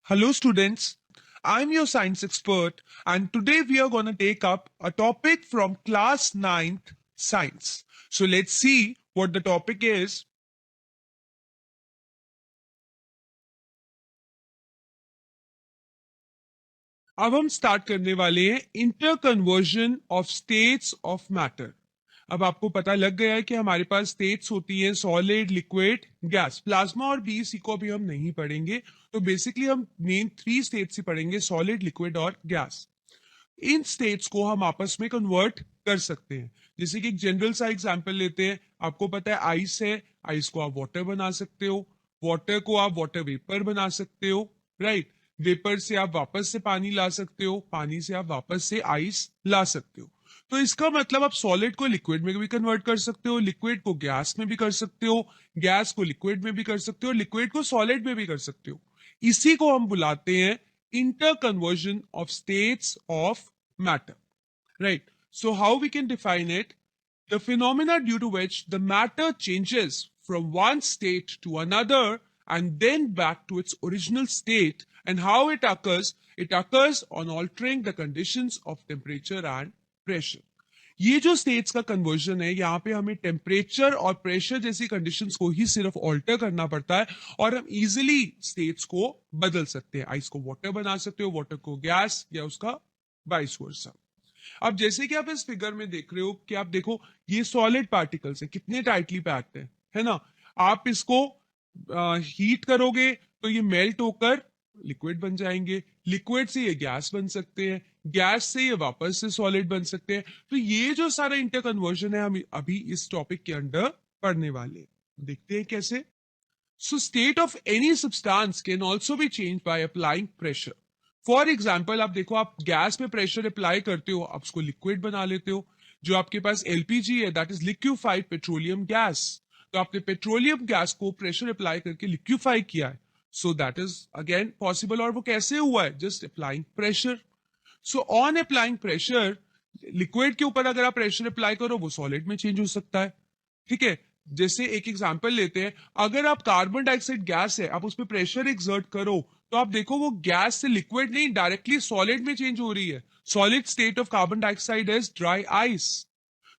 Hello, students. I'm your science expert, and today we are going to take up a topic from class 9th science. So let's see what the topic is. अब हम start करने वाले हैं inter conversion of states of matter. अब आपको पता लग गया है कि हमारे पास स्टेट्स होती हैं सॉलिड, लिक्विड, गैस। प्लाज्मा और बीसी को अभी हम नहीं पढ़ेंगे, तो बेसिकली हम मेन 3 स्टेट्स ही पढ़ेंगे, सॉलिड, लिक्विड और गैस। इन स्टेट्स को हम आपस में कन्वर्ट कर सकते हैं। जैसे कि एक जनरल सा एग्जांपल लेते हैं। आपको पता है आइस है, आइस को आप वाटर बना सकते हो, वाटर को आप वाटर वेपर बना सकते हो, राइट। वेपर से आप वापस से पानी ला सकते हो, पानी से आप वापस से आइस ला सकते हो। तो इसका मतलब आप सॉलिड को लिक्विड में भी कन्वर्ट कर सकते हो, लिक्विड को गैस में भी कर सकते हो, गैस को लिक्विड में भी कर सकते हो, लिक्विड को सॉलिड में भी कर सकते हो। इसी को हम बुलाते हैं interconversion of states of matter, right? So how we can define it? The phenomena due to which the matter changes from one state to another and then back to its original state, and how it occurs on altering the conditions of temperature and pressure. ये जो states का conversion है, यहाँ पे हमें temperature और pressure जैसी conditions को ही सिर्फ ऑल्टर करना पड़ता है और हम इजिली स्टेट्स को बदल सकते हैं। आइस को वाटर बना सकते हो, वाटर को गैस, या उसका वाइस वर्सा। अब जैसे कि आप इस फिगर में देख रहे हो कि आप देखो ये सॉलिड पार्टिकल्स है, कितने टाइटली पैक्ड है ना। आप इसको हीट करोगे तो ये मेल्ट होकर लिक्विड बन जाएंगे, लिक्विड से ये गैस बन सकते हैं, गैस से ये वापस से सॉलिड बन सकते हैं। तो ये जो सारा इंटर कन्वर्जन है हम अभी इस टॉपिक के अंडर पढ़ने वाले हैं। देखते हैं कैसे। So state of any substance can also be change by applying pressure. For example आप देखो, आप गैस में प्रेशर अप्लाई करते हो, आप उसको लिक्विड बना लेते हो। जो आपके पास एलपीजी है, that is liquefied petroleum gas. तो आपने पेट्रोलियम गैस को प्रेशर अप्लाई करके लिक्विफाई किया है। So that is again possible. और वो कैसे हुआ है? Just applying pressure. So on applying pressure, liquid के ऊपर अगर आप प्रेशर अप्लाई करो वो सॉलिड में चेंज हो सकता है। ठीक है। जैसे एक एग्जांपल लेते हैं, अगर आप कार्बन डाइऑक्साइड गैस है, आप उस पर प्रेशर एक्सर्ट करो तो आप देखो वो गैस से लिक्विड नहीं, डायरेक्टली सॉलिड में चेंज हो रही है। Solid state of carbon dioxide is dry ice.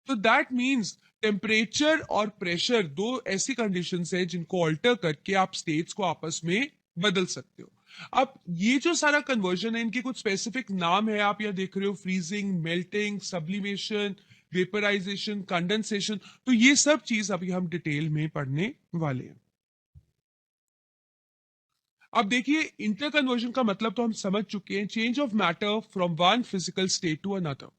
तो दैट मीन्स टेम्परेचर और प्रेशर दो ऐसी कंडीशंस है जिनको ऑल्टर करके आप स्टेट्स को आपस में बदल सकते हो। अब ये जो सारा कन्वर्जन है, इनके कुछ स्पेसिफिक नाम है, आप यहाँ देख रहे हो, freezing, melting, sublimation, vaporisation, condensation. तो ये सब चीज अभी हम डिटेल में पढ़ने वाले हैं। अब देखिए, इंटर कन्वर्जन का मतलब तो हम समझ चुके हैं, change of matter from one physical state to another.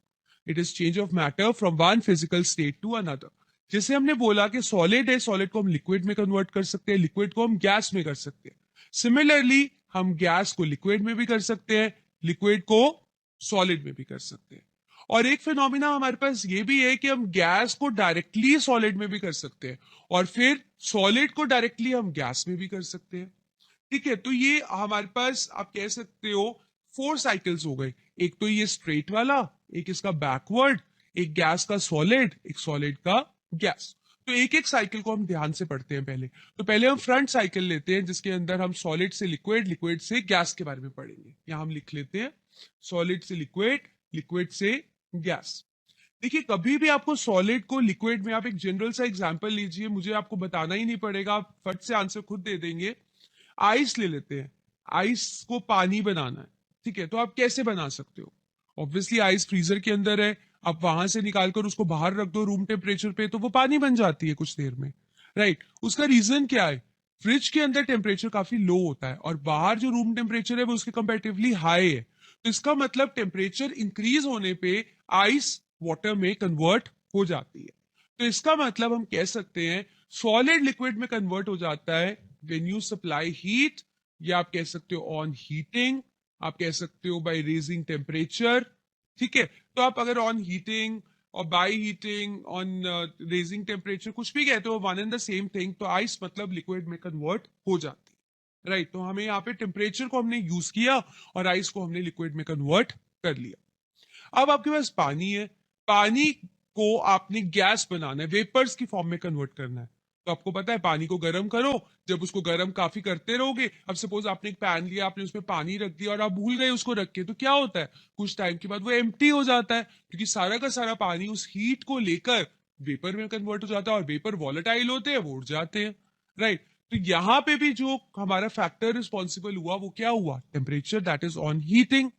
It is change of matter from one physical state to another. जैसे हमने बोला कि सॉलिड है, सॉलिड को हम लिक्विड में कन्वर्ट कर सकते हैं, लिक्विड को हम गैस में कर सकते हैं। सिमिलरली हम गैस को लिक्विड में भी कर सकते हैं, लिक्विड को सॉलिड में भी कर सकते हैं। और एक फिनोमिना हमारे पास ये भी है कि हम गैस को डायरेक्टली सॉलिड में भी कर सकते हैं और फिर सॉलिड को डायरेक्टली हम गैस में भी कर सकते हैं। ठीक है। तो ये हमारे पास आप कह सकते हो 4 साइकिल्स हो गए। एक तो ये स्ट्रेट वाला, एक इसका बैकवर्ड, एक गैस का सॉलिड, एक सॉलिड का गैस। तो एक एक साइकिल को हम ध्यान से पढ़ते हैं पहले। तो पहले हम फ्रंट साइकिल लेते हैं जिसके अंदर हम सॉलिड से लिक्विड, लिक्विड से गैस के बारे में पढ़ेंगे। यहां हम लिख लेते हैं सॉलिड से लिक्विड, लिक्विड से गैस। देखिए, कभी भी आपको सॉलिड को लिक्विड में, आप एक जनरल सा एग्जांपल लीजिए, मुझे आपको बताना ही नहीं पड़ेगा, आप फट से आंसर खुद दे देंगे। आइस ले लेते हैं, आइस को पानी बनाना है। ठीक है। तो आप कैसे बना सकते हो? ऑब्वियसली आइस फ्रीजर के अंदर है, आप वहां से निकालकर उसको बाहर रख दो रूम टेम्परेचर पे, तो वो पानी बन जाती है कुछ देर में, राइट। उसका रीजन क्या है? फ्रिज के अंदर टेम्परेचर काफी लो होता है और बाहर जो रूम टेम्परेचर है वो उसके कंपेरेटिवली हाई है। तो इसका मतलब टेम्परेचर इंक्रीज होने पे आइस वाटर में कन्वर्ट हो जाती है। तो इसका मतलब हम कह सकते हैं सॉलिड लिक्विड में कन्वर्ट हो जाता है व्हेन यू सप्लाई हीट, या आप कह सकते हो ऑन हीटिंग, आप कह सकते हो बाय रेजिंग टेम्परेचर। ठीक है। तो आप अगर ऑन हीटिंग और by heating, on raising temperature, कुछ भी कहते हो, one and the same thing. तो आइस मतलब लिक्विड में कन्वर्ट हो जाती है, राइट। तो हमें यहाँ पे टेम्परेचर को हमने यूज किया और आइस को हमने लिक्विड में कन्वर्ट कर लिया। अब आपके पास पानी है, पानी को आपने गैस बनाना है, वेपर्स की फॉर्म में कन्वर्ट करना है। तो आपको पता है पानी को गर्म करो, जब उसको गर्म काफी करते रहोगे, अब सपोज आपने एक पैन लिया, आपने उसमें पानी रख दिया और आप भूल गए उसको रख के, तो क्या होता है कुछ टाइम के बाद वो एम्प्टी हो जाता है, क्योंकि सारा का सारा पानी उस हीट को लेकर वेपर में कन्वर्ट हो जाता है, और वेपर वॉलेटाइल होते हैं, वो उड़ जाते हैं, राइट। तो यहाँ पे भी जो हमारा फैक्टर रिस्पॉन्सिबल हुआ वो क्या हुआ, temperature, that is on heating,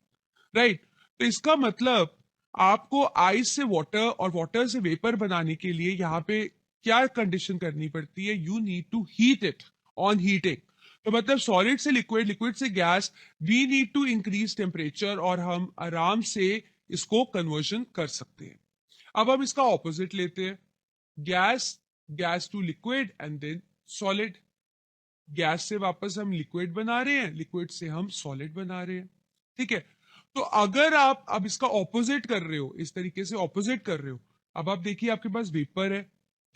right. तो इसका मतलब आपको आइस से वाटर और वाटर से वेपर बनाने के लिए यहाँ पे क्या कंडीशन करनी पड़ती है, you need to heat it on heating. तो मतलब सॉलिड से लिक्विड, लिक्विड से gas, we need to increase temperature, और हम आराम से इसको कन्वर्जन कर सकते हैं। अब हम इसका ऑपोजिट लेते हैं, gas, gas to liquid and then solid. Gas से वापस हम लिक्विड बना रहे हैं, लिक्विड से हम सॉलिड बना रहे हैं, ठीक है। तो अगर आप अब इसका ऑपोजिट कर रहे हो, इस तरीके से ऑपोजिट कर रहे हो, अब आप देखिए आपके पास वेपर है,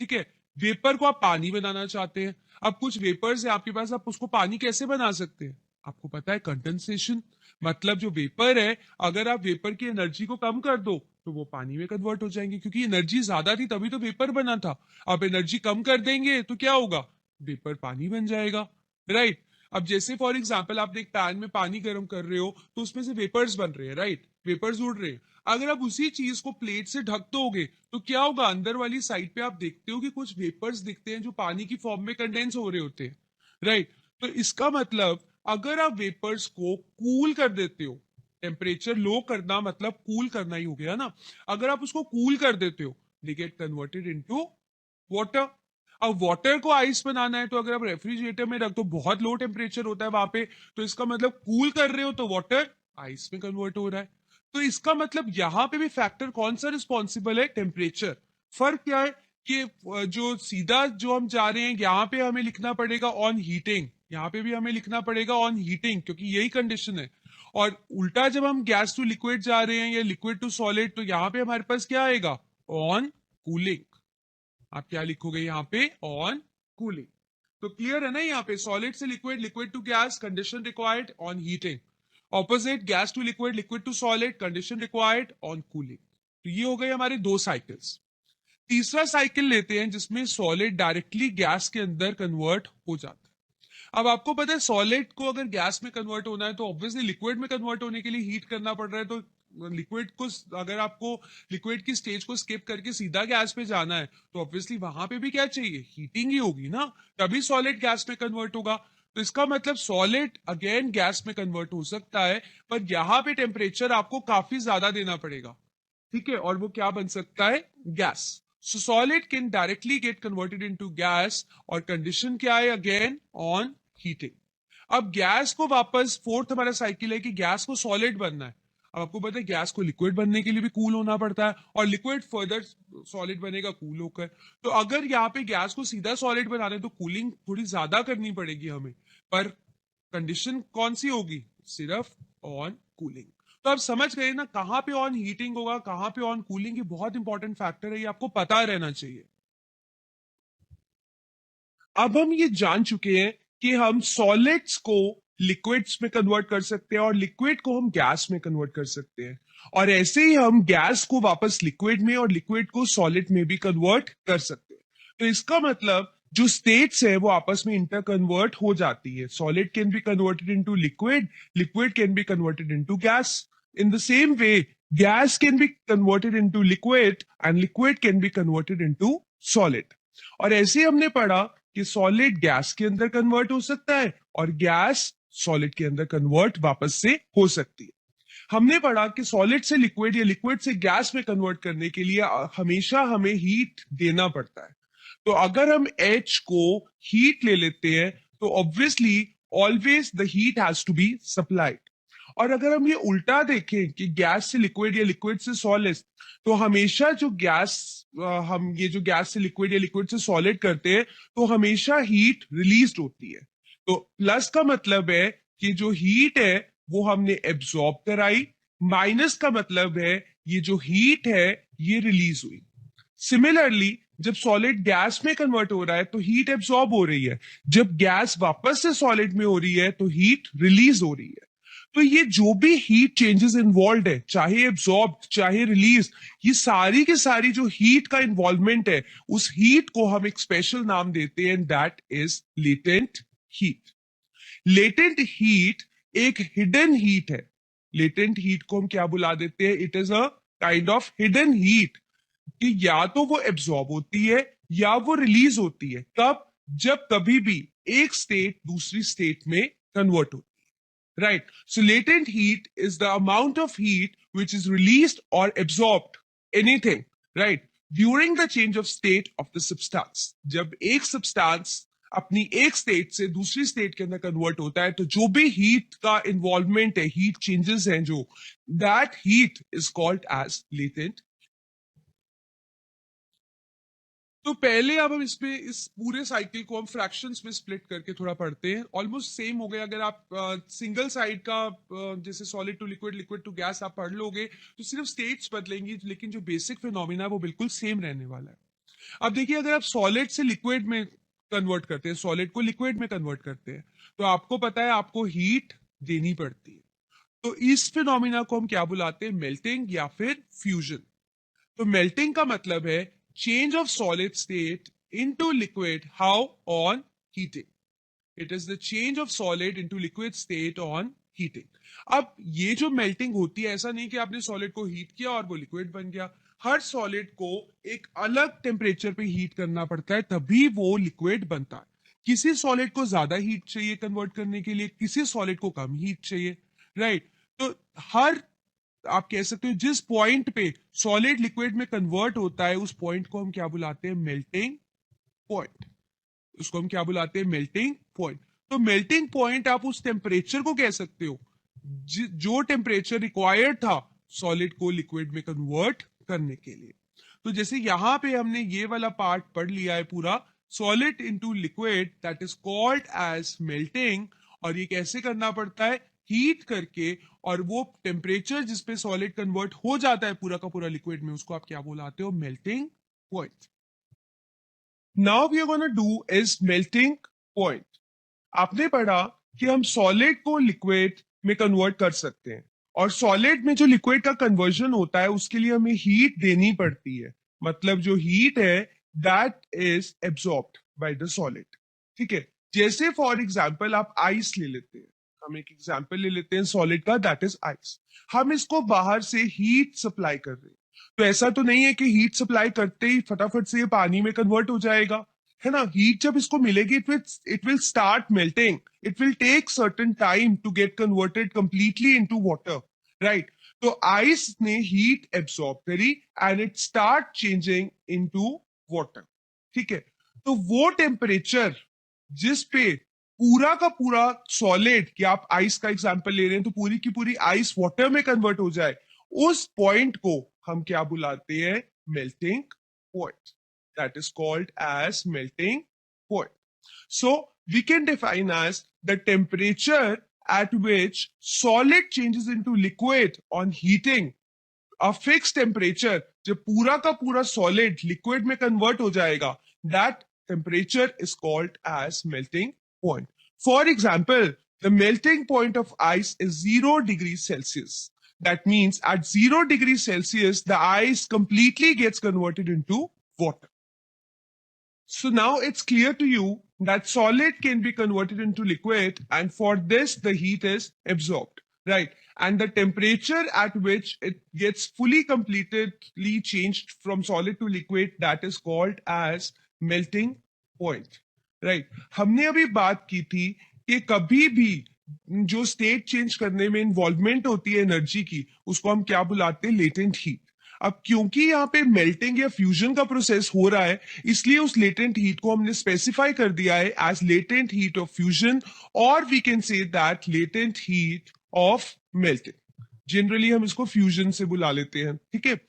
ठीक है, वेपर को आप पानी बनाना चाहते हैं, अब कुछ वेपर्स है आपके पास, आप उसको पानी कैसे बना सकते हैं, आपको पता है कंडेंसेशन, मतलब जो वेपर है, अगर आप वेपर की एनर्जी को कम कर दो तो वो पानी में कन्वर्ट हो जाएंगे, क्योंकि एनर्जी ज्यादा थी तभी तो वेपर बना था, अब एनर्जी कम कर देंगे तो क्या होगा, वेपर पानी बन जाएगा, राइट। अब जैसे फॉर एग्जाम्पल आप एक पैन में पानी गर्म कर रहे हो तो उसमें से वेपर्स बन रहे हैं, राइट, वेपर्स उड़ रहे हैं, अगर आप उसी चीज को प्लेट से ढक दोगे तो क्या होगा, अंदर वाली साइड पे आप देखते हो कि कुछ वेपर्स दिखते हैं जो पानी की फॉर्म में कंडेंस हो रहे होते हैं, राइट। तो इसका मतलब अगर आप वेपर्स को कूल कर देते हो, टेम्परेचर लो करना मतलब कूल करना ही हो गया ना, अगर आप उसको कूल कर देते हो, they get converted into water. अब वाटर को आइस बनाना है तो अगर आप रेफ्रिजरेटर में रख दो, बहुत लो टेम्परेचर होता है वहां पे, तो इसका मतलब कूल कर रहे हो तो वाटर आइस में कन्वर्ट हो रहा है। तो इसका मतलब यहां पे भी फैक्टर कौन सा रिस्पॉन्सिबल है, टेम्परेचर। फर्क क्या है कि जो सीधा जो हम जा रहे हैं यहाँ पे हमें लिखना पड़ेगा ऑन हीटिंग, यहाँ पे भी हमें लिखना पड़ेगा ऑन हीटिंग, क्योंकि यही कंडीशन है। और उल्टा जब हम गैस टू लिक्विड जा रहे हैं या लिक्विड टू सॉलिड, तो यहाँ पे हमारे पास क्या आएगा, ऑन कूलिंग। आप क्या लिखोगे यहाँ पे, ऑन कूलिंग। तो क्लियर है ना, यहाँ पे सॉलिड से liquid, liquid to gas, condition required on heating. Opposite gas to liquid, liquid to solid, condition required on cooling. तो ये हो गए हमारे दो साइकिल्स। तीसरा साइकिल लेते हैं जिसमें सॉलिड डायरेक्टली गैस के अंदर कन्वर्ट हो जाता है। अब आपको पता है सॉलिड को अगर गैस में कन्वर्ट होना है तो ऑब्वियसली लिक्विड में कन्वर्ट होने के लिए हीट करना पड़ रहा है, तो लिक्विड को, अगर आपको लिक्विड की स्टेज को स्किप करके सीधा गैस पे जाना है तो ऑब्वियसली वहां पे भी क्या चाहिए, हीटिंग ही होगी ना, तभी सॉलिड गैस में कन्वर्ट होगा। तो इसका मतलब सॉलिड अगेन गैस में कन्वर्ट हो सकता है, पर यहाँ पे टेम्परेचर आपको काफी ज्यादा देना पड़ेगा, ठीक है, और वो क्या बन सकता है, gas. So solid can directly get converted into gas, और कंडीशन क्या है, अगेन ऑन हीटिंग। अब गैस को वापस, फोर्थ हमारा साइकिल है कि गैस को सॉलिड बनना है। अब आपको पता है गैस को लिक्विड बनने के लिए भी कूल होना पड़ता है, और लिक्विड फर्दर सॉलिड बनेगा कूल होकर। तो अगर यहाँ पे गैस को सीधा सॉलिड बनाना है तो कूलिंग थोड़ी ज्यादा करनी पड़ेगी हमें, पर कंडीशन कौन सी होगी, सिर्फ ऑन कूलिंग। तो आप समझ गए ना कहां पे ऑन हीटिंग होगा, कहां पे ऑन कूलिंग, ये बहुत इंपॉर्टेंट फैक्टर है, ये आपको पता रहना चाहिए। अब हम ये जान चुके हैं कि हम सॉलिड्स को लिक्विड्स में कन्वर्ट कर सकते हैं और लिक्विड को हम गैस में कन्वर्ट कर सकते हैं, और ऐसे ही हम गैस को वापस लिक्विड में और लिक्विड को सॉलिड में भी कन्वर्ट कर सकते हैं। तो इसका मतलब जो स्टेट्स है वो आपस में इंटर कन्वर्ट हो जाती है, solid can be converted into liquid, liquid can be converted into gas. In the same way gas can be converted into liquid and liquid can be converted into solid. और ऐसे ही हमने पढ़ा कि solid gas के अंदर convert हो सकता है और गैस सॉलिड के अंदर कन्वर्ट वापस से हो सकती है। हमने पढ़ा कि सॉलिड से लिक्विड या लिक्विड से गैस में कन्वर्ट करने के लिए हमेशा हमें हीट देना पड़ता है। तो अगर हम H को हीट ले लेते हैं तो obviously always the heat has to be supplied. और अगर हम ये उल्टा देखें कि गैस से लिक्विड या लिक्विड से सॉलिड, तो हमेशा जो गैस, हम ये जो गैस से लिक्विड या लिक्विड से सॉलिड करते हैं तो हमेशा हीट रिलीज होती है। तो प्लस का मतलब है कि जो हीट है वो हमने एब्सॉर्ब कराई, माइनस का मतलब है ये जो हीट है ये रिलीज हुई। सिमिलरली जब सॉलिड गैस में कन्वर्ट हो रहा है तो हीट एब्सॉर्ब हो रही है, जब गैस वापस से सॉलिड में हो रही है तो हीट रिलीज हो रही है। तो ये जो भी हीट चेंजेस इन्वॉल्व है, चाहे एब्जॉर्ब चाहे रिलीज, ये सारी की सारी जो हीट का इन्वॉल्वमेंट है, उस हीट को हम एक स्पेशल नाम देते हैं, that is latent heat. Latent heat एक हिडन हीट है। लेटेंट हीट को हम क्या बुला देते हैं? It is a kind of hidden heat, कि या तो वो एब्जॉर्ब होती है या वो रिलीज होती है। कब? जब कभी भी एक स्टेट दूसरी स्टेट में कन्वर्ट होती है, right? So latent heat is the amount of heat which is released और absorbed, anything, right, during the change of state of the substance. जब एक सब्सटेंस अपनी एक स्टेट से दूसरी स्टेट के अंदर कन्वर्ट होता है, तो जो भी हीट का इन्वॉल्वमेंट है, हीट चेंजेस हैं जो, that heat is called as latent. तो पहले अब हम इसमें इस पूरे साइकिल को हम फ्रैक्शंस में स्प्लिट करके थोड़ा पढ़ते हैं। ऑलमोस्ट सेम हो गया। अगर आप सिंगल साइड का जैसे solid to liquid, liquid to gas आप पढ़ लोगे तो सिर्फ स्टेट्स बदलेंगी, लेकिन जो बेसिक फिनोमिना है वो बिल्कुल सेम रहने वाला है। अब देखिए, अगर आप सॉलिड से लिक्विड में कन्वर्ट करते हैं, सॉलिड को लिक्विड में कन्वर्ट करते हैं, तो आपको पता है आपको हीट देनी पड़ती है। तो इस फिनोमिना को हम क्या बुलाते हैं? मेल्टिंग या फिर फ्यूजन। तो मेल्टिंग का मतलब है change of solid state into liquid. How? On heating. It is the change of solid into liquid state on heating. अब ये जो मेल्टिंग होती है, ऐसा नहीं कि आपने सॉलिड को हीट किया और वो लिक्विड बन गया। हर सॉलिड को एक अलग टेम्परेचर पे हीट करना पड़ता है, तभी वो लिक्विड बनता है। किसी सॉलिड को ज्यादा हीट चाहिए कन्वर्ट करने के लिए, किसी सॉलिड को कम हीट चाहिए, राइट? तो हर, आप कह सकते हो, जिस पॉइंट पे सॉलिड लिक्विड में कन्वर्ट होता है, उस पॉइंट को हम क्या बुलाते हैं? Melting point. उसको हम क्या बुलाते हैं? Melting point. तो मेल्टिंग पॉइंट आप उस टेम्परेचर को कह सकते हो जो टेम्परेचर रिक्वायर्ड था सॉलिड को लिक्विड में कन्वर्ट करने के लिए। तो जैसे यहां पे हमने ये वाला पार्ट पढ़ लिया है पूरा, solid into liquid, that is called as melting. और ये कैसे करना पड़ता है? हीट करके, और वो टेम्परेचर जिसपे सॉलिड कन्वर्ट हो जाता है पूरा का पूरा लिक्विड में, उसको आप क्या बुलाते हो? Melting point. Now we are gonna do is melting point. आपने पढ़ा कि हम सॉलिड को लिक्विड में कन्वर्ट कर सकते हैं, और सॉलिड में जो लिक्विड का कन्वर्जन होता है उसके लिए हमें हीट देनी पड़ती है। मतलब जो हीट है that is absorbed by the solid. ठीक है? जैसे फॉर एग्जांपल आप आइस ले लेते हैं। हम एक एग्जांपल ले लेते हैं सॉलिड का, दैट इज आइस। हम इसको बाहर से हीट सप्लाई कर रहे हैं, तो ऐसा तो नहीं है कि हीट सप्लाई करते ही फटाफट से ये पानी में कन्वर्ट हो जाएगा, है ना? हीट जब इसको मिलेगी, it will start melting. It will take certain time to get converted completely into water, right? तो आइस ने हीट एब्सॉर्ब करी and it start changing into water. ठीक है? तो वो टेम्परेचर जिस पे पूरा का पूरा सॉलिड, कि आप आइस का एग्जांपल ले रहे हैं तो पूरी की पूरी आइस वाटर में कन्वर्ट हो जाए, उस पॉइंट को हम क्या बुलाते हैं? Melting point. That is called as melting point. So we can define as the temperature at which solid changes into liquid on heating. A fixed temperature, जब पूरा का पूरा solid liquid में convert हो जाएगा, that temperature is called as melting point. For example, the melting point of ice is 0 degrees Celsius. That means at 0 degrees Celsius, the ice completely gets converted into water. So now it's clear to you that solid can be converted into liquid, and for this the heat is absorbed, right? And the temperature at which it gets fully completely changed from solid to liquid, that is called as melting point, right? हमने अभी बात की थी कि कभी भी जो state change करने में इन्वॉल्वमेंट होती है एनर्जी की, उसको हम क्या बुलाते हैं? Latent heat. अब क्योंकि यहाँ पे मेल्टिंग या फ्यूजन का प्रोसेस हो रहा है, इसलिए उस लेटेंट हीट को हमने स्पेसिफाई कर दिया है as latent heat of fusion, और we can say that latent heat of melting. Generally हम इसको फ्यूजन से बुला लेते हैं। ठीक है?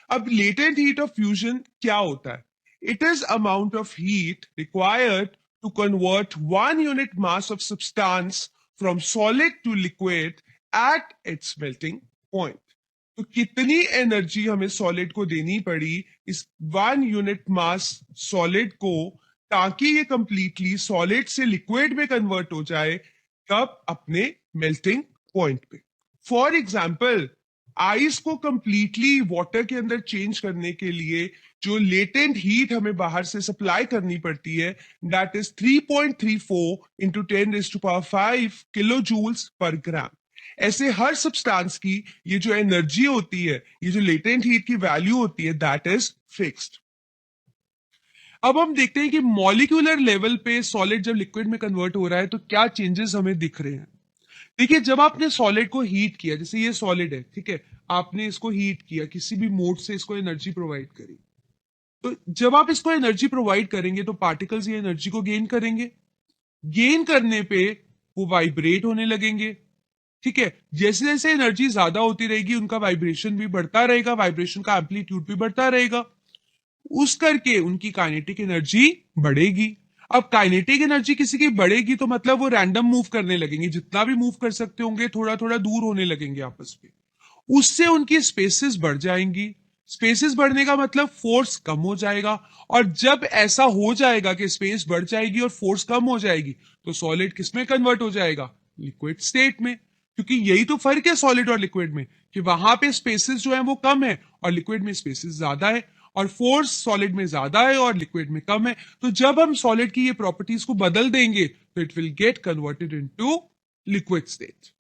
अब लेटेंट हीट ऑफ फ्यूजन क्या होता है? It is amount of heat required to convert 1 unit mass of substance from solid to liquid at its melting point. तो कितनी एनर्जी हमें सॉलिड को देनी पड़ी इस 1 यूनिट मास सॉलिड को, ताकि ये कंप्लीटली सॉलिड से लिक्विड में कन्वर्ट हो जाए? कब? अपने मेल्टिंग पॉइंट पे। फॉर एग्जाम्पल, आइस को कंप्लीटली वाटर के अंदर चेंज करने के लिए जो लेटेंट हीट हमें बाहर से सप्लाई करनी पड़ती है, that is 3.34 into 10⁵ kilo joules per gram. ऐसे हर सब्सटेंस की ये जो एनर्जी होती है, ये जो लेटेंट हीट की वैल्यू होती है, दैट इज फिक्स्ड। अब हम देखते हैं कि मॉलिक्यूलर लेवल पे सॉलिड जब लिक्विड में कन्वर्ट हो रहा है तो क्या चेंजेस हमें दिख रहे हैं। देखिए, जब आपने सॉलिड को हीट किया, जैसे ये सॉलिड है, ठीक है, आपने इसको हीट किया, किसी भी मोड से इसको एनर्जी प्रोवाइड करी, तो जब आप इसको एनर्जी प्रोवाइड करेंगे तो पार्टिकल्स ये एनर्जी को गेन करेंगे। गेन करने पे वो वाइब्रेट होने लगेंगे, ठीक है। जैसे जैसे एनर्जी ज्यादा होती रहेगी उनका वाइब्रेशन भी बढ़ता रहेगा, वाइब्रेशन का एम्पलीट्यूड भी बढ़ता रहेगा, उस करके उनकी काइनेटिक एनर्जी बढ़ेगी। अब काइनेटिक एनर्जी किसी की बढ़ेगी तो मतलब वो रैंडम मूव करने लगेंगे, जितना भी मूव कर सकते होंगे थोड़ा थोड़ा दूर होने लगेंगे आपस में, उससे उनकी स्पेसेस बढ़ जाएंगी। स्पेसेस बढ़ने का मतलब फोर्स कम हो जाएगा, और जब ऐसा हो जाएगा कि स्पेस बढ़ जाएगी और फोर्स कम हो जाएगी तो सॉलिड किसमें कन्वर्ट हो जाएगा, लिक्विड स्टेट में। क्योंकि यही तो फर्क है सॉलिड और लिक्विड में, कि वहां पे स्पेसेस जो है वो कम है और लिक्विड में स्पेसेस ज्यादा है, और फोर्स सॉलिड में ज्यादा है और लिक्विड में कम है। तो जब हम सॉलिड की ये प्रॉपर्टीज को बदल देंगे तो it will get converted into liquid state.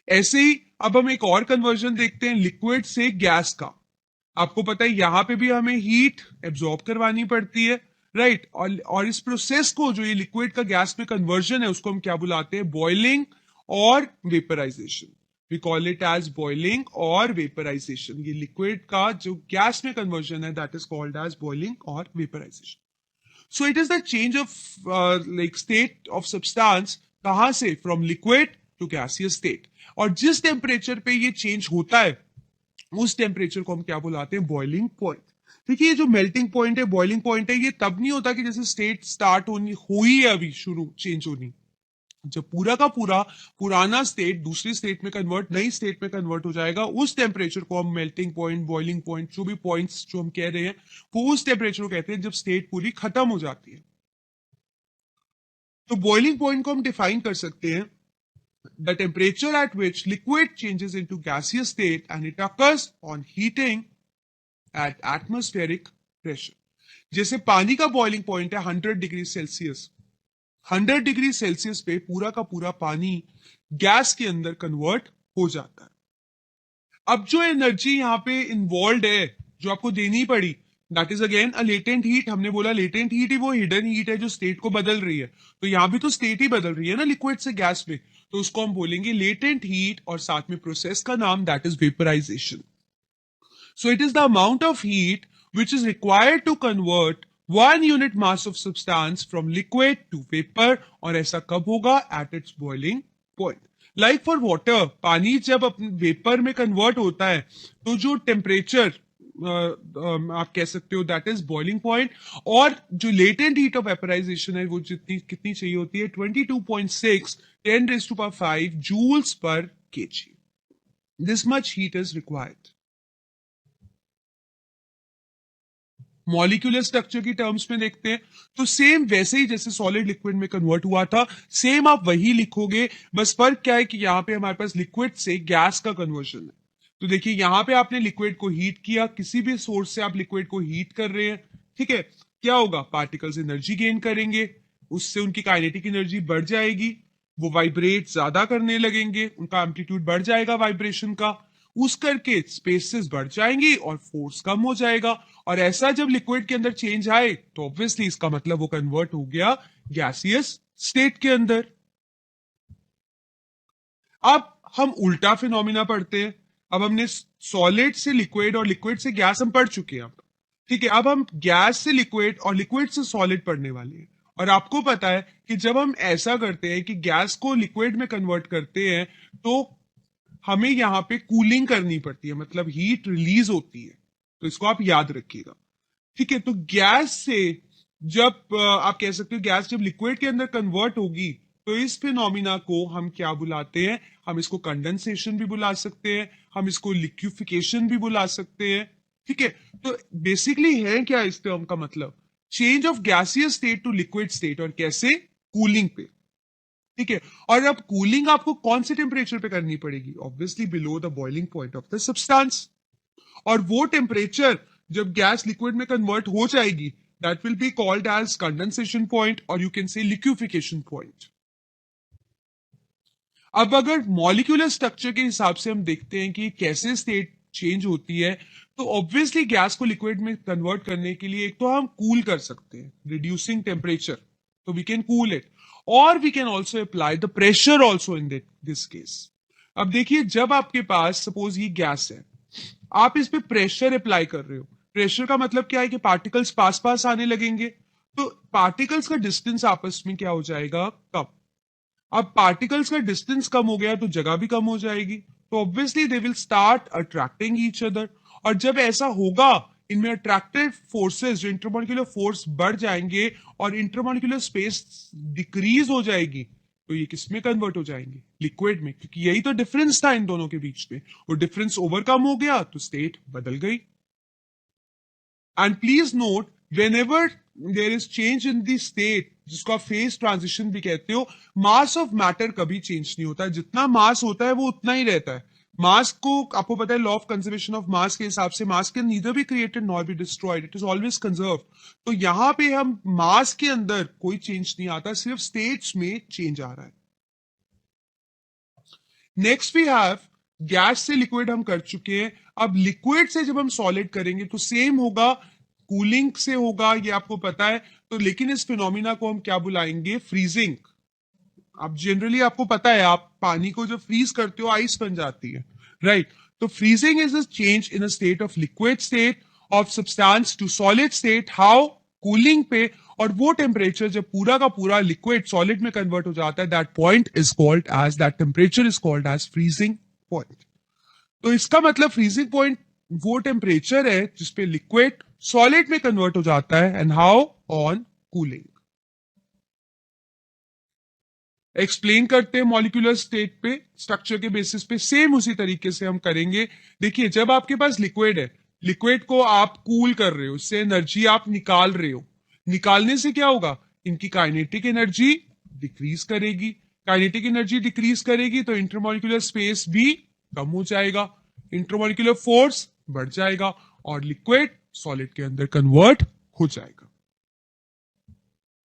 ऐसे ही अब हम एक और कन्वर्जन देखते हैं लिक्विड से गैस का। आपको पता है यहां पे भी हमें हीट एब्जॉर्ब करवानी पड़ती है, राइट। और इस प्रोसेस को, जो ये लिक्विड का गैस में कन्वर्जन है, उसको हम क्या बुलाते हैं, बॉइलिंग और vaporisation. We call it as boiling और वेपराइजेशन। ये लिक्विड का जो गैस में कन्वर्जन है, that is called as boiling और vaporisation. So it is the change of like state of substance, कहां से, from liquid to gaseous state. और जिस टेम्परेचर पे ये चेंज होता है उस टेम्परेचर को हम क्या बुलाते हैं, बॉइलिंग पॉइंट। देखिए, ये जो मेल्टिंग पॉइंट है, बॉइलिंग पॉइंट है, ये तब नहीं होता कि जैसे स्टेट स्टार्ट होनी हुई है, अभी शुरू चेंज होनी, जब पूरा का पूरा पुराना स्टेट दूसरी स्टेट में कन्वर्ट, नई स्टेट में कन्वर्ट हो जाएगा, उस टेम्परेचर को हम मेल्टिंग पॉइंट, बॉइलिंग पॉइंट, जो भी पॉइंट्स जो हम कह रहे हैं, वो उस टेम्परेचर को कहते हैं जब स्टेट पूरी खत्म हो जाती है। तो बॉइलिंग पॉइंट को हम डिफाइन कर सकते हैं, the temperature at which liquid changes into gaseous state and it occurs on heating at atmospheric pressure। जैसे पानी का बॉइलिंग पॉइंट है 100 डिग्री सेल्सियस, 100 डिग्री सेल्सियस पे पूरा का पूरा पानी गैस के अंदर कन्वर्ट हो जाता है। अब जो एनर्जी यहाँ पे इन्वॉल्व है, जो आपको देनी पड़ी, that is again a latent heat. हमने बोला लेटेंट हीट ही वो हिडन हीट है जो स्टेट को बदल रही है, तो यहाँ भी तो स्टेट ही बदल रही है ना लिक्विड से गैस में, तो उसको हम बोलेंगे लेटेंट हीट, और साथ में प्रोसेस का नाम that is vaporisation. So it is the amount of heat which is required to convert 1 unit mass of substance from liquid to vapour, और ऐसा कब होगा, at its boiling point. Like for water, पानी जब अपने vapour में convert होता है तो जो टेम्परेचर आप कह सकते हो दैट इज बॉइलिंग पॉइंट, और जो लेटेंट हीट ऑफ वेपराइजेशन है वो जितनी कितनी चाहिए होती है, 22.6 10⁵ joules per kg. This much heat is required. Molecular structure की टर्म्स में देखते हैं तो सेम वैसे ही जैसे सॉलिड लिक्विड में कन्वर्ट हुआ था, सेम आप वही लिखोगे, बस फर्क क्या है कि यहाँ पे हमारे पास लिक्विड से गैस का कन्वर्जन है। तो देखिए, यहाँ पे आपने लिक्विड को हीट किया, किसी भी सोर्स से आप लिक्विड को हीट कर रहे हैं, ठीक है, क्या होगा, पार्टिकल्स एनर्जी गेन करेंगे, उससे उनकी काइनेटिक एनर्जी बढ़ जाएगी, वो वाइब्रेट ज्यादा करने लगेंगे, उनका एम्पलीट्यूड बढ़ जाएगा वाइब्रेशन का, उस करके स्पेसेस बढ़ जाएंगी और फोर्स कम हो जाएगा। और ऐसा जब लिक्विड के अंदर चेंज आए तो ऑब्वियसली इसका मतलब वो कन्वर्ट हो गया गैसियस स्टेट के अंदर। अब हम उल्टा फिनोमिना पढ़ते हैं। अब हमने सॉलिड से लिक्विड और लिक्विड से गैस हम पढ़ चुके हैं अब, ठीक है। अब हम गैस से लिक्विड और लिक्विड से सॉलिड पढ़ने वाले हैं। और आपको पता है कि जब हम ऐसा करते हैं कि गैस को लिक्विड में कन्वर्ट करते हैं तो हमें यहां पे कूलिंग करनी पड़ती है, मतलब हीट रिलीज होती है, तो इसको आप याद रखिएगा, ठीक है। तो गैस से जब आप कह सकते हो गैस जब लिक्विड के अंदर कन्वर्ट होगी तो इस फिनोमिना को हम क्या बुलाते हैं, हम इसको कंडेंसेशन भी बुला सकते हैं, हम इसको लिक्विफिकेशन भी बुला सकते हैं, ठीक है। तो बेसिकली है क्या इस टर्म का मतलब, change of gaseous state to liquid state, और कैसे, कूलिंग पे। ठीक है। और अब कूलिंग आपको कौन से टेम्परेचर पे करनी पड़ेगी? Obviously below the boiling point of the substance. और वो टेम्परेचर जब गैस लिक्विड में कन्वर्ट हो जाएगी, that will be called as condensation point, और you can say liquefaction point. अब अगर मॉलिक्यूलर स्ट्रक्चर के हिसाब से हम देखते हैं कि कैसे स्टेट चेंज होती है, तो ऑब्वियसली गैस को लिक्विड में कन्वर्ट करने के लिए एक तो हम कूल कर सकते हैं, रिड्यूसिंग टेम्परेचर, तो वी कैन कूल इट, और we can also apply the pressure also in this case. अब देखिए, जब आपके पास सपोज ये गैस है, आप इस पे प्रेशर अप्लाई कर रहे हो। प्रेशर का मतलब क्या है कि पार्टिकल्स पास पास आने लगेंगे, तो पार्टिकल्स का डिस्टेंस आपस में क्या हो जाएगा? कम। अब पार्टिकल्स का डिस्टेंस कम हो गया तो जगह भी कम हो जाएगी, तो obviously they will start attracting each other. और जब ऐसा होगा, इनमें अट्रैक्टिव फोर्सेस, जो इंटरमोलिकुलर फोर्स बढ़ जाएंगे और इंटरमोलिकुलर स्पेस डिक्रीज हो जाएगी, तो ये किस में कन्वर्ट हो जाएंगे? लिक्विड में, क्योंकि यही तो डिफरेंस था इन दोनों के बीच में। वो डिफरेंस ओवरकम हो गया तो स्टेट बदल गई। And please note, whenever there is change in the state, जिसको आप फेज ट्रांजिशन भी कहते हो, मास ऑफ मैटर कभी चेंज नहीं होता। जितना मास होता है वो उतना ही रहता है। मास को आपको पता है, law of conservation of mass के हिसाब से मास can neither be created nor be destroyed, it is always conserve. तो यहां पे हम मास के अंदर कोई चेंज नहीं आता, सिर्फ स्टेट्स में चेंज आ रहा है। नेक्स्ट वी हैव, गैस से लिक्विड हम कर चुके हैं। अब लिक्विड से जब हम सॉलिड करेंगे तो सेम होगा, कूलिंग से होगा, ये आपको पता है। तो लेकिन इस फिनोमिना को हम क्या बुलाएंगे? फ्रीजिंग। अब जनरली आपको पता है, आप पानी को जब फ्रीज करते हो आइस बन जाती है, राइट? तो freezing is a change in a state of liquid state of substance to solid state. How? Cooling पे। और वो टेम्परेचर जब पूरा का पूरा लिक्विड सॉलिड में कन्वर्ट हो जाता है, that point is called as, that temperature is called as freezing point. तो इसका मतलब फ्रीजिंग पॉइंट वो टेम्परेचर है जिसपे लिक्विड सॉलिड में कन्वर्ट हो जाता है। And how? On cooling. Explain करते हैं मॉलिक्यूलर स्टेट पे, स्ट्रक्चर के बेसिस पे, सेम उसी तरीके से हम करेंगे। देखिए, जब आपके पास लिक्विड है, लिक्विड को आप कूल कर रहे हो, इससे एनर्जी आप निकाल रहे हो। निकालने से क्या होगा? इनकी काइनेटिक एनर्जी डिक्रीज करेगी। काइनेटिक एनर्जी डिक्रीज करेगी तो इंटरमॉलिक्यूलर स्पेस भी कम हो जाएगा, इंटरमॉलिक्यूलर फोर्स बढ़ जाएगा, और लिक्विड सॉलिड के अंदर कन्वर्ट हो जाएगा।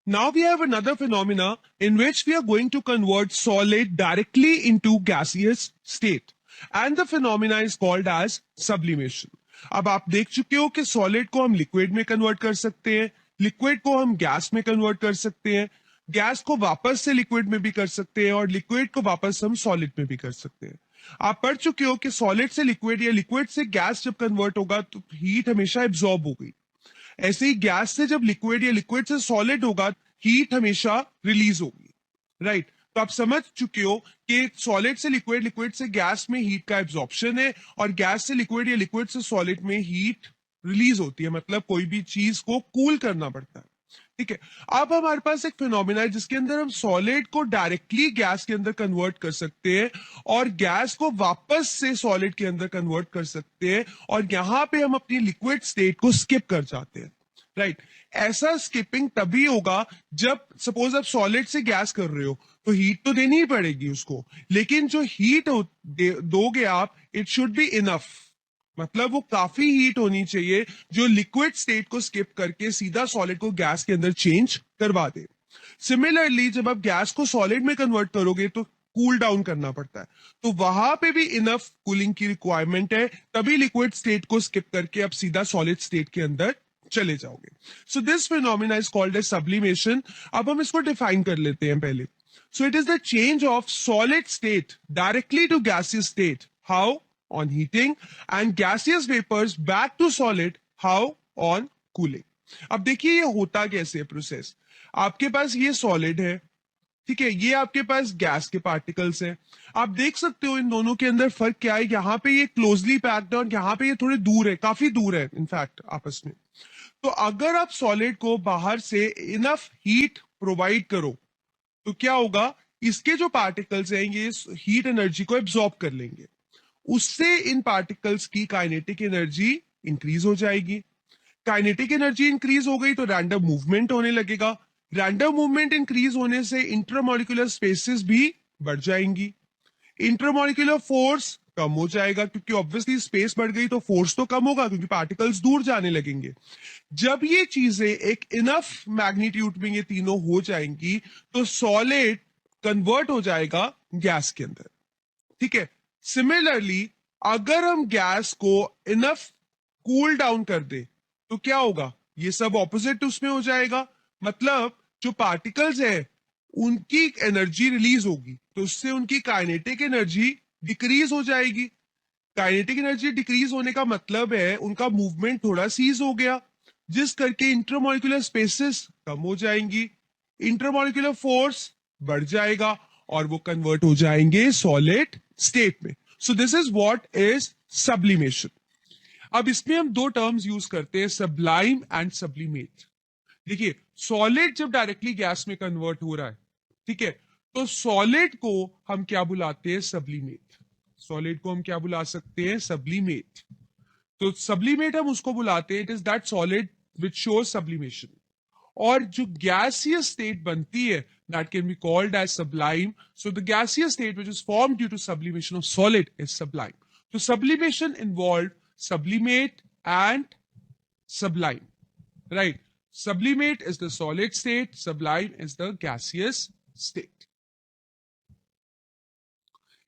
Now we have another phenomena in which we are going to convert solid directly into gaseous state. And the phenomena is called as sublimation. अब आप देख चुके हो कि सॉलिड को हम लिक्विड में कन्वर्ट कर सकते हैं, लिक्विड को हम गैस में कन्वर्ट कर सकते हैं, गैस को वापस से लिक्विड में भी कर सकते हैं, और लिक्विड को वापस हम सॉलिड में भी कर सकते हैं। आप पढ़ चुके हो कि सॉलिड से लिक्विड या लिक्विड से गैस जब कन्वर्ट होगा तो हीट हमेशा एब्जॉर्ब होगी। ऐसे ही गैस से जब लिक्विड या लिक्विड से सॉलिड होगा, हीट हमेशा रिलीज होगी, राइट? तो आप समझ चुके हो कि सॉलिड से लिक्विड, लिक्विड से गैस में हीट का एब्जॉर्प्शन है, और गैस से लिक्विड या लिक्विड से सॉलिड में हीट रिलीज होती है। मतलब कोई भी चीज को कूल करना पड़ता है, ठीक है। अब हमारे पास एक फिनोमिना है जिसके अंदर हम सॉलिड को डायरेक्टली गैस के अंदर कन्वर्ट कर सकते हैं, और गैस को वापस से सॉलिड के अंदर कन्वर्ट कर सकते हैं, और यहां पे हम अपनी लिक्विड स्टेट को स्किप कर जाते हैं, राइट? ऐसा स्किपिंग तभी होगा जब सपोज आप सॉलिड से गैस कर रहे हो, तो हीट तो देनी ही पड़ेगी उसको, लेकिन जो हीट दोगे आप, इट शुड बी इनफ। मतलब वो काफी हीट होनी चाहिए जो लिक्विड स्टेट को स्किप करके सीधा सॉलिड को गैस के अंदर चेंज करवा दे। सिमिलरली जब आप गैस को सॉलिड में कन्वर्ट करोगे तो कूल डाउन करना पड़ता है, तो वहां पे भी इनफ कूलिंग की रिक्वायरमेंट है, तभी लिक्विड स्टेट को स्किप करके आप सीधा सॉलिड स्टेट के अंदर चले जाओगे। So this phenomena is called as sublimation. अब हम इसको डिफाइन कर लेते हैं पहले। So it is the change of solid state directly to gaseous state. How? On heating, and gaseous vapors back to solid. How? On cooling. अब देखिए ये होता कैसे है प्रोसेस। आपके पास ये सॉलिड है, ठीक है, ये आपके पास गैस के पार्टिकल्स हैं। आप देख सकते हो इन दोनों के अंदर फर्क क्या है। यहाँ पे ये क्लोजली पैक्ड है और यहाँ पे ये थोड़े दूर है, काफी दूर है इनफैक्ट आपस में। तो अगर आप सॉलिड को बाहर से इनफ हीट प्रोवाइड करो तो क्या होगा? इसके जो पार्टिकल्स हैं ये हीट एनर्जी को एब्जॉर्ब कर लेंगे, उससे इन पार्टिकल्स की काइनेटिक एनर्जी इंक्रीज हो जाएगी। काइनेटिक एनर्जी इंक्रीज हो गई तो रैंडम मूवमेंट होने लगेगा। रैंडम मूवमेंट इंक्रीज होने से इंट्रामोलिकुलर स्पेसेस भी बढ़ जाएंगी, इंट्रामोलिकुलर फोर्स कम हो जाएगा, क्योंकि ऑब्वियसली स्पेस बढ़ गई तो फोर्स तो कम होगा क्योंकि पार्टिकल्स दूर जाने लगेंगे। जब ये चीजें एक इनफ मैग्नीट्यूड में ये तीनों हो जाएंगी तो सॉलिड कन्वर्ट हो जाएगा गैस के अंदर, ठीक है। सिमिलरली अगर हम गैस को इनफ कूल डाउन कर दे तो क्या होगा, ये सब ऑपोजिट उसमें हो जाएगा, मतलब जो पार्टिकल्स है उनकी एनर्जी रिलीज होगी तो उससे उनकी काइनेटिक एनर्जी डिक्रीज हो जाएगी। काइनेटिक एनर्जी डिक्रीज होने का मतलब है उनका मूवमेंट थोड़ा सीज हो गया, जिस करके इंटरमोलिकुलर स्पेसेस कम हो जाएंगी, इंटरमोलिकुलर फोर्स बढ़ जाएगा और वो कन्वर्ट हो जाएंगे सॉलिड स्टेट में। So this is what is sublimation. अब इसमें हम दो टर्म्स यूज करते हैं, सब्लाइम एंड सब्लिमेट। देखिए सॉलिड जब डायरेक्टली गैस में कन्वर्ट हो रहा है, ठीक है, तो सॉलिड को हम क्या बुलाते हैं, सब्लिमेट। सॉलिड को हम क्या बुला सकते हैं, सब्लिमेट। तो सब्लिमेट हम उसको बुलाते हैं, it is that solid which shows sublimation. और जो गैसियस स्टेट बनती है that can be called as sublime. So the gaseous state which is formed due to sublimation of solid is sublime. So sublimation involved sublimate and sublime, right? Sublimate is the solid state, sublime is the gaseous state.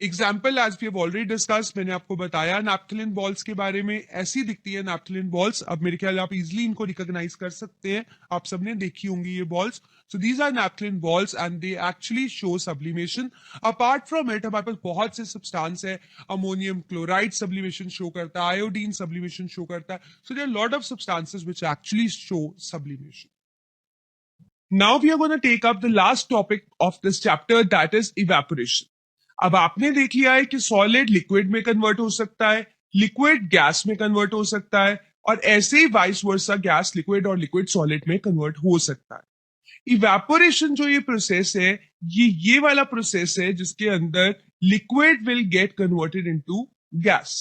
Example as we have already discuss, मैंने आपको बताया naphthalene balls के बारे में, ऐसी दिखती है naphthalene balls. अब मेरे ख्याल आप इजिली इनको रिकॉग्नाइज कर सकते हैं, आप सबने देखी होंगी ये balls. So these are naphthalene balls and they actually show sublimation. Apart from it हमारे पास बहुत से सब्सटेंस है, अमोनियम क्लोराइड सब्लिमेशन शो करता है, आयोडीन सब्लिमेशन शो करता है। So there are lot of substances which actually show sublimation. Now we are going to take up the last topic of this chapter, that is evaporation. अब आपने देख लिया है कि सॉलिड लिक्विड में convert हो सकता है, लिक्विड गैस में कन्वर्ट हो सकता है, और ऐसे ही वाइस वर्सा गैस लिक्विड और लिक्विड सॉलिड में कन्वर्ट हो सकता है। इवेपोरेशन जो ये प्रोसेस है, ये वाला प्रोसेस है जिसके अंदर liquid will get converted into gas,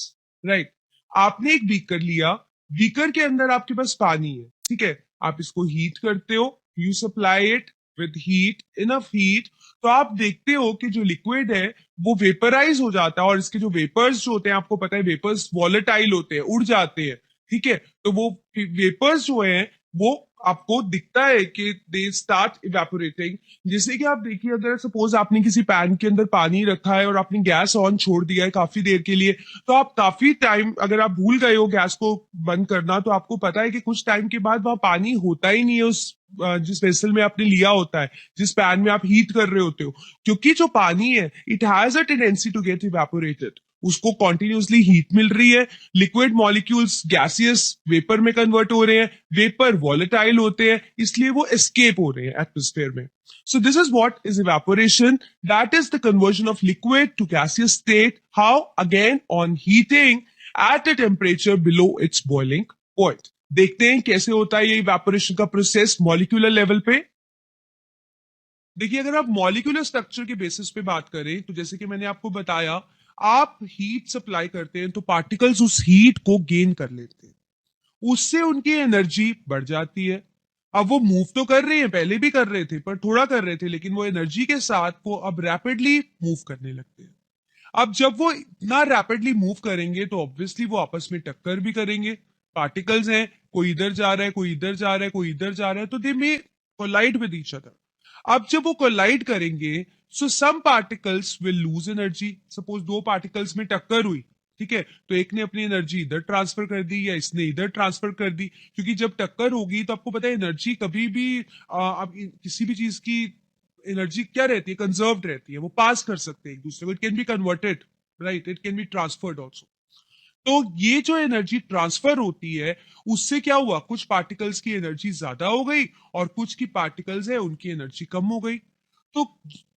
right. आपने एक बीकर लिया, बीकर के अंदर आपके पास पानी है, ठीक है, आप इसको हीट करते हो, you supply it with heat, enough heat, तो आप देखते हो कि जो लिक्विड है वो वेपराइज हो जाता है, और इसके जो वेपर्स जो होते हैं, आपको पता है वेपर्स वॉलेटाइल होते हैं, उड़ जाते हैं, ठीक है। तो वो वेपर्स जो है वो आपको दिखता है कि दे स्टार्ट इवेपोरेटिंग। जैसे कि आप देखिए, अगर सपोज आपने किसी पैन के अंदर पानी रखा है और आपने गैस ऑन छोड़ दिया है काफी देर के लिए, तो आप काफी टाइम, अगर आप भूल गए हो गैस को बंद करना, तो आपको पता है कि कुछ टाइम के बाद वहां पानी होता ही नहीं है उस जिस वेसल में आपने लिया होता है, जिस पैन में आप हीट कर रहे होते हो, क्योंकि जो पानी है it has a tendency to get evaporated, उसको कॉन्टिन्यूसली हीट मिल रही है, लिक्विड मॉलिक्यूल्स गैसियस वेपर में कन्वर्ट हो रहे हैं, वेपर वॉलेटाइल होते हैं, इसलिए वो एस्केप हो रहे हैं एटमोस्फेयर में। So this is what is evaporation. That is the conversion of liquid to gaseous state. How? Again on heating at a temperature below its boiling point. देखते हैं कैसे होता है ये इवेपोरेशन का प्रोसेस मॉलिक्यूलर लेवल पे। देखिए अगर आप मॉलिक्यूलर स्ट्रक्चर के बेसिस पे बात करें, तो जैसे कि मैंने आपको बताया, आप हीट सप्लाई करते हैं तो पार्टिकल्स उस हीट को गेन कर लेते हैं, उससे उनकी एनर्जी बढ़ जाती है। अब वो मूव तो कर रहे हैं, पहले भी कर रहे थे पर थोड़ा कर रहे थे, लेकिन वो एनर्जी के साथ वो अब रैपिडली मूव करने लगते हैं। अब जब वो इतना रैपिडली मूव करेंगे तो ऑब्वियसली वो आपस में टक्कर भी करेंगे, पार्टिकल्स हैं, कोई इधर जा रहा है, कोई इधर जा रहा है, कोई इधर जा रहा है, तो they may collide with each other. अब जब वो कोलाइड करेंगे, so some particles will lose energy. Suppose दो पार्टिकल्स में टक्कर हुई, ठीक है, तो एक ने अपनी एनर्जी इधर ट्रांसफर कर दी या इसने इधर ट्रांसफर कर दी, क्योंकि जब टक्कर होगी तो आपको पता है एनर्जी कभी भी अब किसी भी चीज की एनर्जी क्या रहती है, कंजर्व्ड रहती है, वो पास कर सकते हैं एक दूसरे को, it can be converted, right, it can be transferred also. तो ये जो एनर्जी ट्रांसफर होती है, उससे क्या हुआ, कुछ पार्टिकल्स की एनर्जी ज्यादा हो गई और कुछ की पार्टिकल्स है उनकी एनर्जी कम हो गई। तो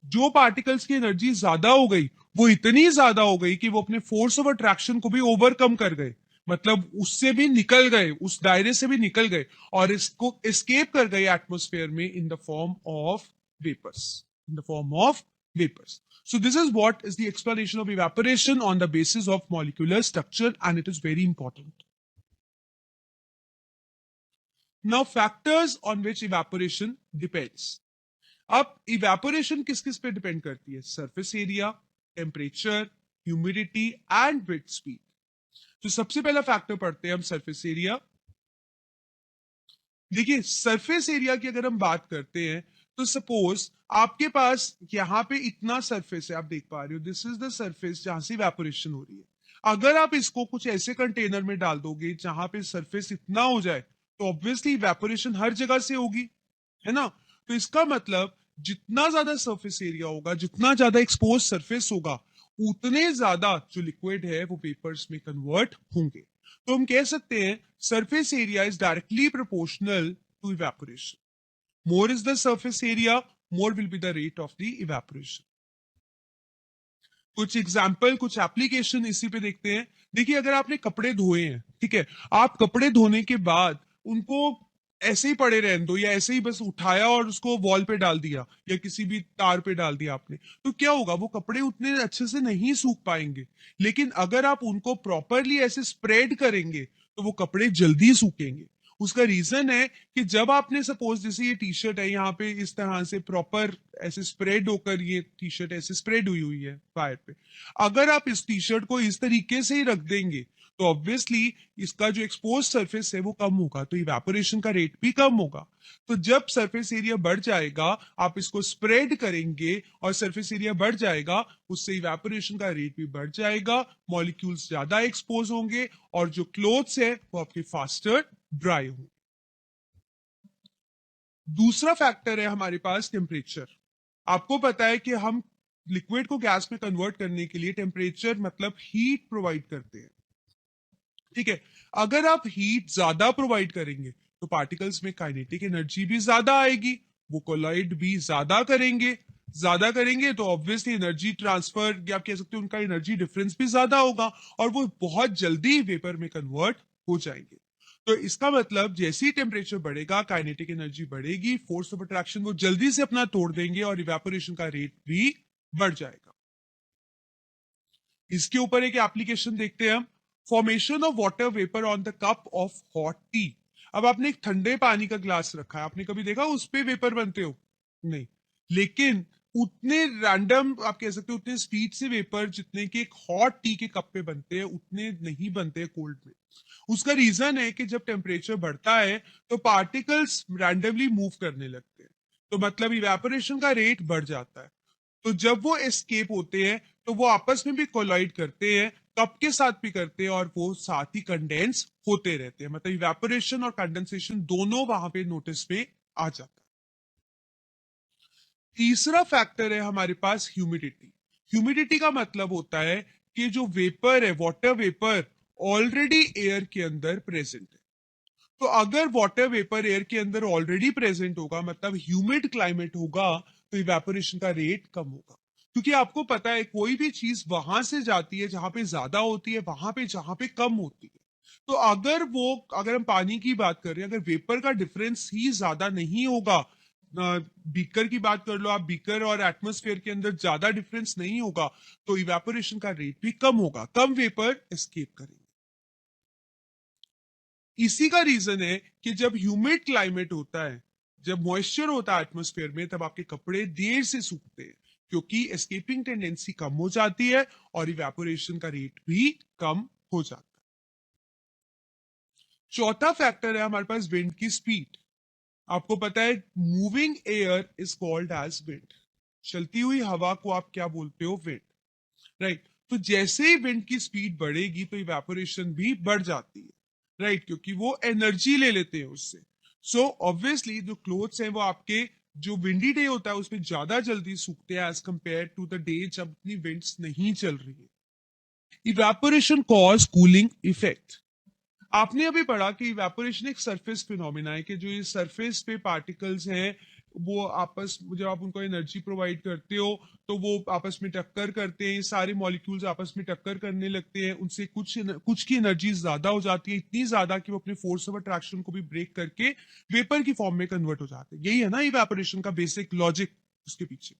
जो पार्टिकल्स की एनर्जी ज्यादा हो गई वो इतनी ज्यादा हो गई कि वो अपने फोर्स ऑफ अट्रैक्शन को भी ओवरकम कर गए, मतलब उससे भी निकल गए, उस दायरे से भी निकल गए और इसको एस्केप कर गए एटमोस्फेयर में in the form of vapours, in the form of vapors. So this is what is the explanation of evaporation on the basis of molecular structure, and it is very important. Now factors on which evaporation depends. अब evaporation किस किस पे depend करती है? Surface area, temperature, humidity and wind speed. तो सबसे पहला factor पढ़ते हैं हम सरफेस एरिया। देखिए सरफेस एरिया की अगर हम बात करते हैं तो सपोज आपके पास यहां पे इतना सरफेस है, आप देख पा रहे हो, दिस इज द सरफेस जहां से इवेपोरेशन हो रही है। अगर आप इसको कुछ ऐसे कंटेनर में डाल दोगे जहां पे सरफेस इतना हो जाए तो ऑब्वियसली इवेपोरेशन हर जगह से होगी, है ना? तो इसका मतलब जितना ज्यादा सरफेस एरिया होगा, जितना ज्यादा एक्सपोज सरफेस होगा, उतने ज्यादा जो लिक्विड है वो वेपर्स में कन्वर्ट होंगे। तो हम कह सकते हैं surface area is directly proportional to evaporation. More is the surface area, more will be the rate of the evaporation. कुछ एग्जाम्पल, कुछ एप्लीकेशन इसी पे देखते हैं। देखिए अगर आपने कपड़े धोए हैं, ठीक है, आप कपड़े धोने के बाद उनको ऐसे ही पड़े रहने दो या ऐसे ही बस उठाया और उसको वॉल पे डाल दिया या किसी भी तार पे डाल दिया आपने, तो क्या होगा? वो कपड़े उतने अच्छे से नहीं सूख पाएंगे। लेकिन अगर आप उनको प्रॉपरली ऐसे स्प्रेड करेंगे तो वो कपड़े जल्दी सूखेंगे। उसका रीजन है कि जब आपने सपोज जैसे ये टी शर्ट है, यहाँ पे इस तरह से प्रॉपर ऐसे स्प्रेड होकर ये टी शर्ट ऐसे स्प्रेड हुई हुई है फायर पे, अगर आप इस टी शर्ट को इस तरीके से ही रख देंगे तो ऑब्वियसली इसका जो एक्सपोज सरफेस है वो कम होगा, तो इवेपोरेशन का रेट भी कम होगा। तो जब सरफेस एरिया बढ़ जाएगा, आप इसको स्प्रेड करेंगे और सरफेस एरिया बढ़ जाएगा, उससे इवेपोरेशन का रेट भी बढ़ जाएगा, मॉलिक्यूल्स ज्यादा एक्सपोज होंगे और जो क्लोथ्स है वो आपके फास्टर ड्राई होंगे। दूसरा फैक्टर है हमारे पास टेम्परेचर। आपको पता है कि हम लिक्विड को गैस में कन्वर्ट करने के लिए टेम्परेचर मतलब हीट प्रोवाइड करते हैं, ठीक है। अगर आप हीट ज्यादा प्रोवाइड करेंगे तो पार्टिकल्स में काइनेटिक एनर्जी भी ज्यादा आएगी, वो कोलाइड भी ज्यादा करेंगे तो ऑब्वियसली एनर्जी ट्रांसफर या आप कह सकते हो उनका एनर्जी डिफरेंस भी ज्यादा होगा और वो बहुत जल्दी वेपर में कन्वर्ट हो जाएंगे। तो इसका मतलब जैसे ही टेम्परेचर बढ़ेगा काइनेटिक एनर्जी बढ़ेगी, फोर्स ऑफ अट्रैक्शन वो जल्दी से अपना तोड़ देंगे और इवेपोरेशन का रेट भी बढ़ जाएगा। इसके ऊपर एक एप्लीकेशन देखते हैं हम। Formation of water vapour on the cup of hot T. अब आपने एक ठंडे पानी का ग्लास रखा है, आपने कभी देखा उस पे वेपर बनते हो? नहीं। लेकिन उतने रैंडम आप कह सकते हो उतने स्पीड से वेपर जितने के एक हॉट टी के कप पे बनते हैं उतने नहीं बनते कोल्ड में। उसका रीजन है कि जब टेम्परेचर बढ़ता है तो पार्टिकल्स रैंडमली मूव करने लगते हैं, तो मतलब इवेपोरेशन का रेट बढ़ जाता है। तो जब वो एस्केप होते हैं तो वो आपस में भी कोलाइड करते हैं, कप के साथ भी करते हैं और वो साथ ही कंडेंस होते रहते हैं, मतलब इवेपोरेशन और कंडेंसेशन दोनों वहां पे नोटिस पे आ जाता है। तीसरा फैक्टर है हमारे पास ह्यूमिडिटी। ह्यूमिडिटी का मतलब होता है कि जो वेपर है, वाटर वेपर ऑलरेडी एयर के अंदर प्रेजेंट है। तो अगर वाटर वेपर एयर के अंदर ऑलरेडी प्रेजेंट होगा, मतलब ह्यूमिड क्लाइमेट होगा, तो इवेपोरेशन का रेट कम होगा। क्योंकि आपको पता है कोई भी चीज वहां से जाती है जहां पे ज्यादा होती है, वहां पे जहां पे कम होती है। तो अगर हम पानी की बात कर रहे हैं, अगर वेपर का डिफरेंस ही ज्यादा नहीं होगा, बीकर की बात कर लो आप, बीकर और एटमोस्फेयर के अंदर ज्यादा डिफरेंस नहीं होगा, तो इवेपोरेशन का रेट भी कम होगा, कम वेपर एस्केप करेंगे। इसी का रीजन है कि जब ह्यूमिड क्लाइमेट होता है, जब मॉइस्चर होता है एटमोस्फेयर में, तब आपके कपड़े देर से सूखते हैं क्योंकि एस्केपिंग टेंडेंसी कम हो जाती है और इवेपोरेशन का रेट भी कम हो जाता है। चौथा फैक्टर है हमारे पास विंड की स्पीड। आपको पता है moving air is called as wind. चलती हुई हवा को आप क्या बोलते हो? Wind, right. तो जैसे ही विंड की स्पीड बढ़ेगी तो इवेपोरेशन भी बढ़ जाती है, राइट, क्योंकि वो एनर्जी ले लेते हैं उससे। सो ऑब्वियसली जो क्लोथ्स हैं वो आपके जो विंडी डे होता है उसमें ज्यादा जल्दी सूखते हैं as compare to the day जब इतनी विंड्स नहीं चल रही है। Evaporation cause cooling effect. आपने अभी पढ़ा कि इवेपोरेशन एक सरफेस फिनोमिना है कि जो ये सरफेस पे पार्टिकल्स हैं वो आपस, जब आप उनको एनर्जी प्रोवाइड करते हो तो वो आपस में टक्कर करते हैं, सारे मॉलिक्यूल्स आपस में टक्कर करने लगते हैं, उनसे कुछ की एनर्जी ज्यादा हो जाती है, इतनी ज्यादा कि वो अपने फोर्स ऑफ अट्रैक्शन को भी ब्रेक करके वेपर की फॉर्म में कन्वर्ट हो जाते हैं। यही है ना इवेपोरेशन का बेसिक लॉजिक उसके पीछे।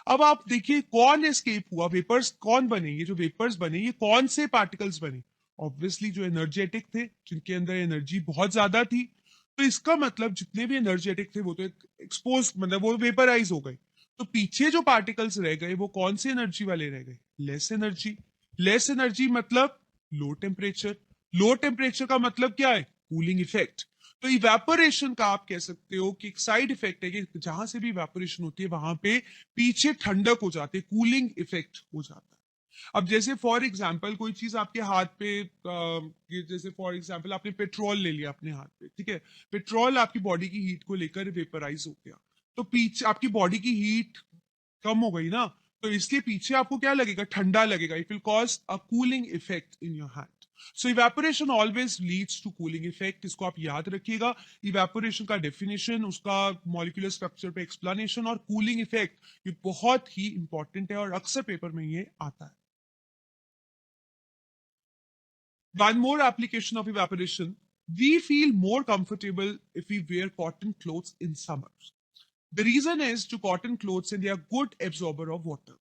अब आप देखिए कौन एस्केप हुआ, वेपर्स कौन बने, ये जो वेपर्स बने ये कौन से पार्टिकल्स बने? ऑब्वियसली जो एनर्जेटिक थे, जिनके अंदर एनर्जी बहुत ज्यादा थी। तो इसका मतलब जितने भी एनर्जेटिक थे वो तो एक्सपोज, मतलब वो वेपराइज हो गए। तो पीछे जो पार्टिकल्स रह गए वो कौन सी एनर्जी वाले रह गए? Less energy. लेस एनर्जी मतलब लो टेम्परेचर। लो टेम्परेचर का मतलब क्या है? Cooling effect. तो इवेपोरेशन का आप कह सकते हो कि एक साइड इफेक्ट है कि जहां से भी इवेपोरेशन होती है वहां पे पीछे ठंडक हो जाती है, कूलिंग इफेक्ट हो जाता है। अब जैसे फॉर एग्जाम्पल कोई चीज आपके हाथ पे जैसे फॉर एग्जाम्पल आपने पेट्रोल ले लिया अपने हाथ पे, ठीक है। पेट्रोल आपकी बॉडी की हीट को लेकर वेपराइज हो गया, तो पीछे आपकी बॉडी की हीट कम हो गई ना, तो इसलिए पीछे आपको क्या लगेगा? ठंडा लगेगा। It will cause a cooling effect in your hand. So evaporation always leads to cooling effect, इसको आप याद रखिएगा। इवेपोरेशन का डेफिनेशन, उसका मॉलिक्यूलर स्ट्रक्चर पे एक्सप्लेनेशन और कूलिंग इफेक्ट, ये बहुत ही इंपॉर्टेंट है और अक्सर पेपर में ये आता है। One more application of evaporation. We feel more comfortable if we wear cotton clothes in summer. The reason is to cotton clothes and they are good absorber of water.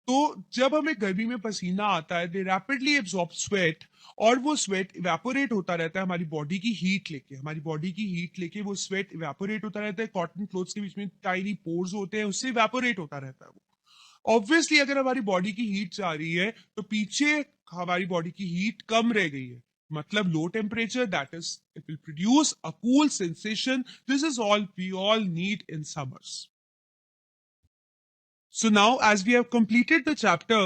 तो जब हमें गर्मी में पसीना आता है, दे रैपिडली एब्जॉर्ब स्वेट, और वो स्वेट इवेपोरेट होता रहता है हमारी बॉडी की हीट लेके, हमारी बॉडी की हीट लेके वो स्वेट इवेपोरेट होता रहता है। कॉटन क्लोथ्स के बीच में टाइनी पोर्स होते हैं, उससे इवेपोरेट होता रहता है वो। ऑब्वियसली अगर हमारी बॉडी की हीट जा रही है तो पीछे हमारी बॉडी की हीट कम रह गई है, मतलब low temperature, that is it will produce a cool sensation. This is all we all need in summers. So now as we have completed the chapter